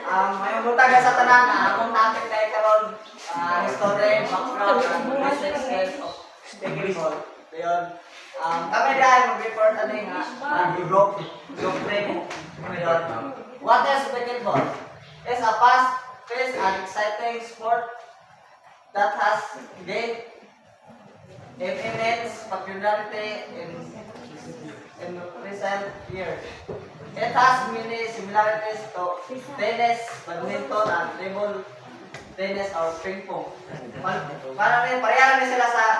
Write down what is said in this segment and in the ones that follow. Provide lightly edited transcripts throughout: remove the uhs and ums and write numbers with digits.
May butaga sa tanan among topic dahil karon history, background, and basic skills of pickleball. Dayon, kami dahil mag-report aning group training. Dayon, what is pickleball? It's a fast-paced and exciting sport that has gained immense popularity in recent years. It has many similarities to tennis, badminton, and table tennis or ping pong. Para rin, pareha rin sila sa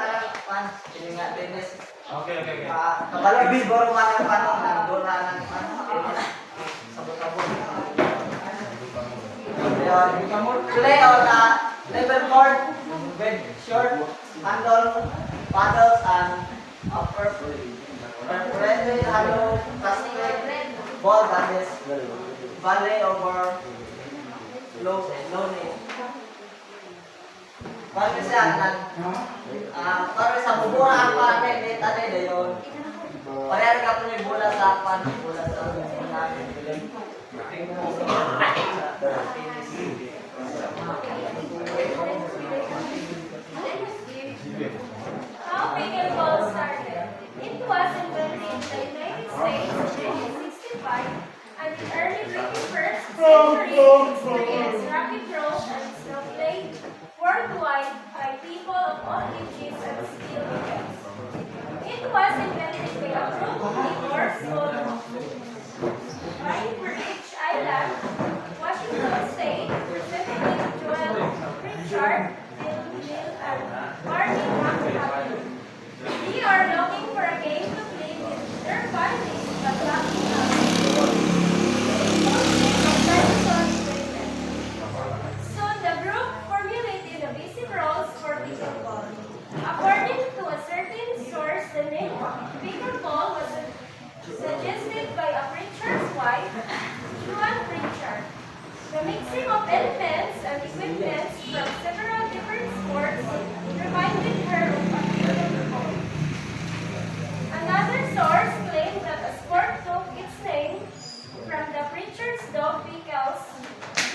tennis. Okay. Kabalo siguro man ang panong nagdura ng sabot-sabot. Play on a level board with short handle, paddles, and preferably hollow plastic ball that is volley over low net. Para siya para sa bubura ang net dayon. Pareha ka po yung bola sa bola sa namin. How pickleball started? It was invented in the United States in 1965 and in early 21st century experienced rapid growth and is now played worldwide by people of all ages and skill levels. It was invented by a group of neighbors called Bridge Island, Washington State, Representative Joel Pritchard, Bill and Martin McHugh. We are looking for a game to play with their families but lacking soon the group formulated the basic rules for pickleball. According to a certain source, the name pickleball was suggested by a preacher's wife, Joan Pritchard. The mixing of elements and equipment from several different sports reminded her of a pickleball. Another source claimed that a sport took its name from the preacher's dog Pickles.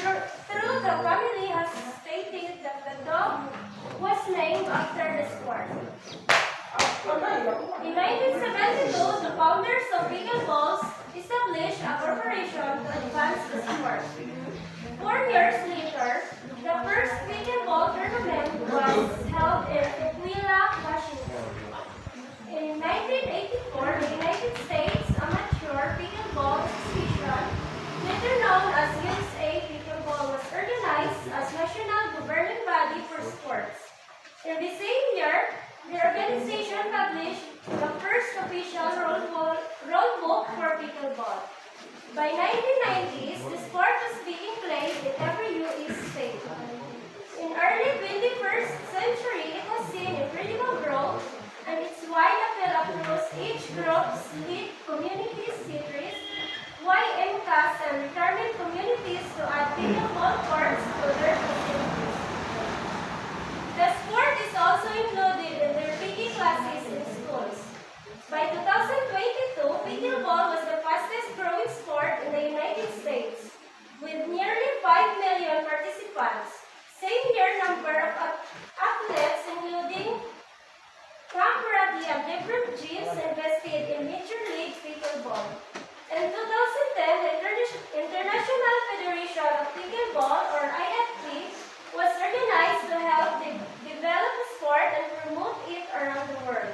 Through the family has stated that the dog was named after the sport. In 1972, the founders of pickleballs established a corporation to advance the sport. 4 years later, the first pickleball tournament was held in Tukwila, Washington. In 1984, the United States Amateur Pickleball Association, later known as USA Pickleball, was organized as national governing body for sports. In the same year, the organization published the first official rule book for pickleball. By 1990s, the sport was being played in every U.S. state. In early 21st century, it has seen incredible growth and its wide appeal across age groups, lead community series, YMCAS, and retirement communities to add pickleball courts to their facilities. The sport is also included in their PE classes in schools. By 2022, pickleball was the fastest growing sport in the United States, with nearly 5 million participants. Same year number of athletes, including Tom Brady and LeBron James, invested in Major League Pickleball. In 2010, the International Federation of Pickleball, or IFP, was organized to help develop the sport and promote it around the world.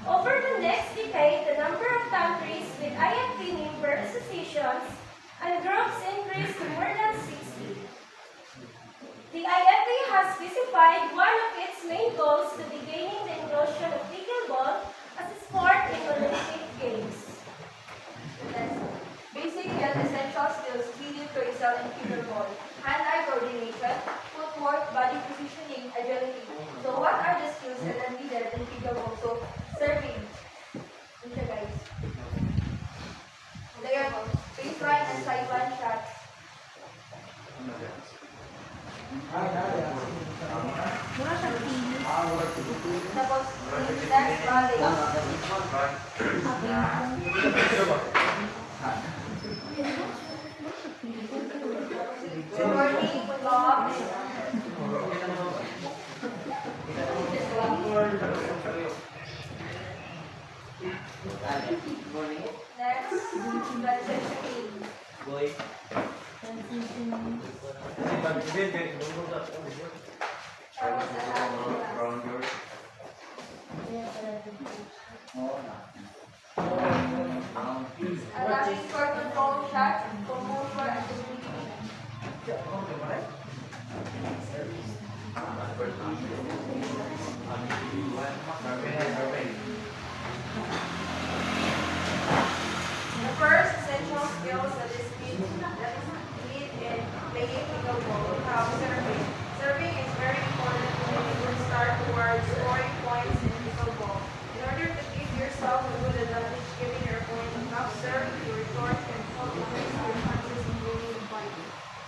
Over the next decade, the number of countries with IFP member associations and groups increased to more than 60. The IFP has specified one of its main goals to be gaining the inclusion of pickleball as a sport in Olympic Games. Basic and essential skills needed to excel in pickleball: hand-eye coordination, footwork, body positioning, agility. So what are the skills that are needed in pickleball? So serving. Ito guys. There go. Baseline and sideline shots. Tapos, next volley. Transitioning. Boy. Tapos allowing for control shots, promotion, and delivery. The first essential skills that is needed in playing pickleball is how serving. Serving is very important when you would start towards scoring points in pickleball. In order to give yourself a good advantage, giving your opponent enough serve to retort can help increase your chances of winning the point.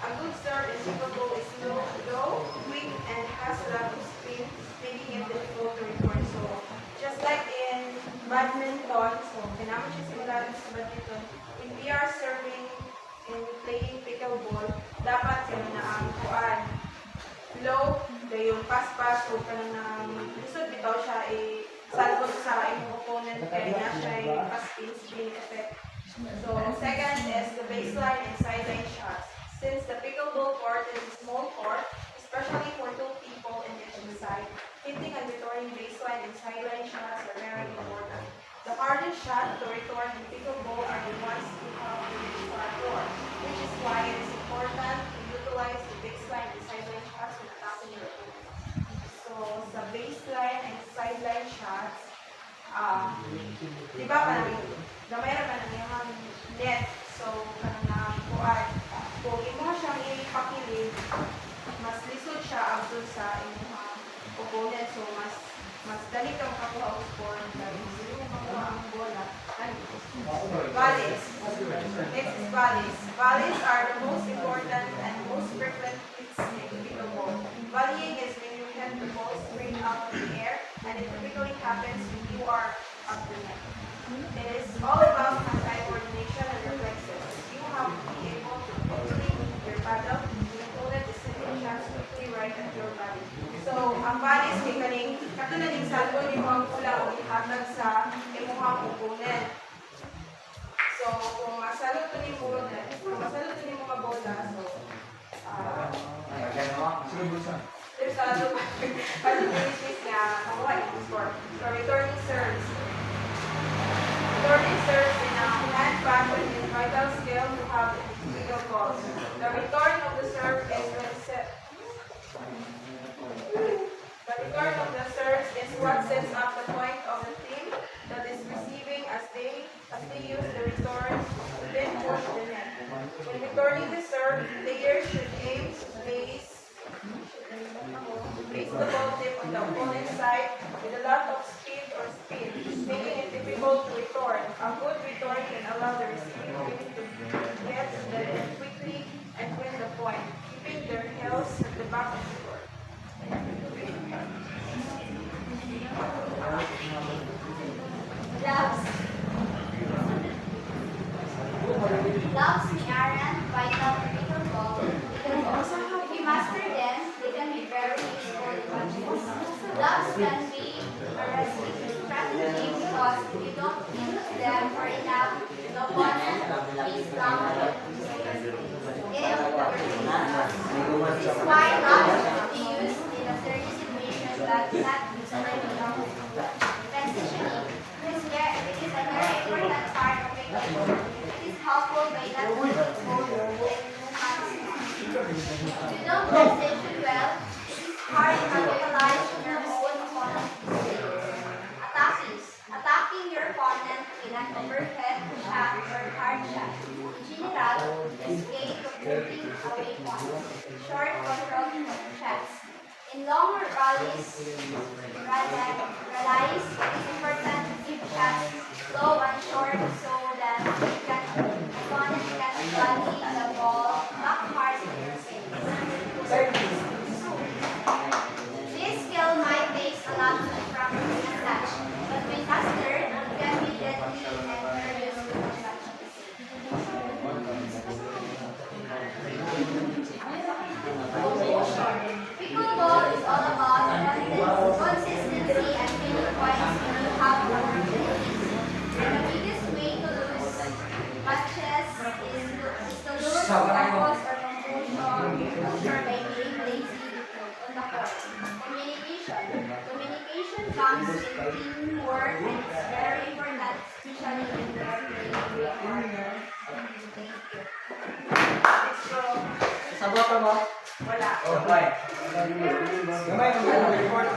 A good serve in pickleball is low, quick, and has a lot of spin, making it difficult to retort. So, just like in badminton, so kailangan siya simulahan sa badminton. If we are serving and playing pickleball, dapat sila na ang kuan. Low, yung pass-pass, o ka na lisod bitaw siya salvo sa imong opponent kaya na siya pass-spin effect. So, second is the baseline and sideline shots. Since the pickleball court is a small court, especially for two people in each side, hitting and returning baseline and sideline shots are very important. The hardest shot to return in pickleball are the ones you have to reach for a court, which is why it is important to utilize the baseline and sideline shots when attacking your opponent. So, sa baseline and sideline shots, di ba parang gamay naman ang iyang net, so kanang kuan. Kung imo siyang ipakilid, mas lisod siya abdul sa imong opponent, so mas dali ka makakuha og score dahil hindi mo makuha ang bola. Volleys. Next is volleys. Volleys are the most important and most frequent hits in pickleball. Volleying is when you hit the ball straight up in the air, and it typically happens when you are up the net. It is all about hand-eye coordination and reflexes. You have to be able to quickly move your paddle. The opponent is sending shots quickly right at your body. So, ang volleys kay kaning katulad ng salvo ni mga pula o ihatag sa imuhang opponent. So, kung masalot to ni mo mga bola, so there's a lot of possibilities nga makuha yung score. So, returning serves. Returning serves in a hand pattern is vital skill to have in legal balls. The return of the serve is when set. The return of the serves is what sets up the point of the team that is receiving as they use the return to then push the net. When returning the serve, players should aim to place the ball tip on the opponent's side with a lot of speed or spin, making it difficult to return. A good return can allow the receiving unit to get the net quickly and win the point, keeping their heels at the back of the court. Gloves. Gloves aren't vital for pickleball because if you master them, they can be very useful in matches. Gloves can be a strategy because if you don't use them for enough, the opponent is down. This is why gloves should be used in a serious situation but not transitioning. It is a very important part of pickleball. It is helpful by not losing exposure when you have if you don't transition well, it is hard to capitalize on your own opponent's mistakes. Attacking your opponent with an overhead shot or hard shot. In general, is key to putting away points. Short control shots. In longer rallies, it is important to keep shots low and short so that opponent can volley the ball back hard in your face. This skill might take a lot of practice and touch, but when mastered, it can be deadly and very useful in matches. Pickleball is all about consistency and winning points when you have opportunities. The biggest way to lose composure by being lazy on the court. Communication. Communication comes in teamwork and it's very important, especially when we are playing with partners. Thank you. Let's go. Sa boto mo? Wala. Okay. Gamay, report.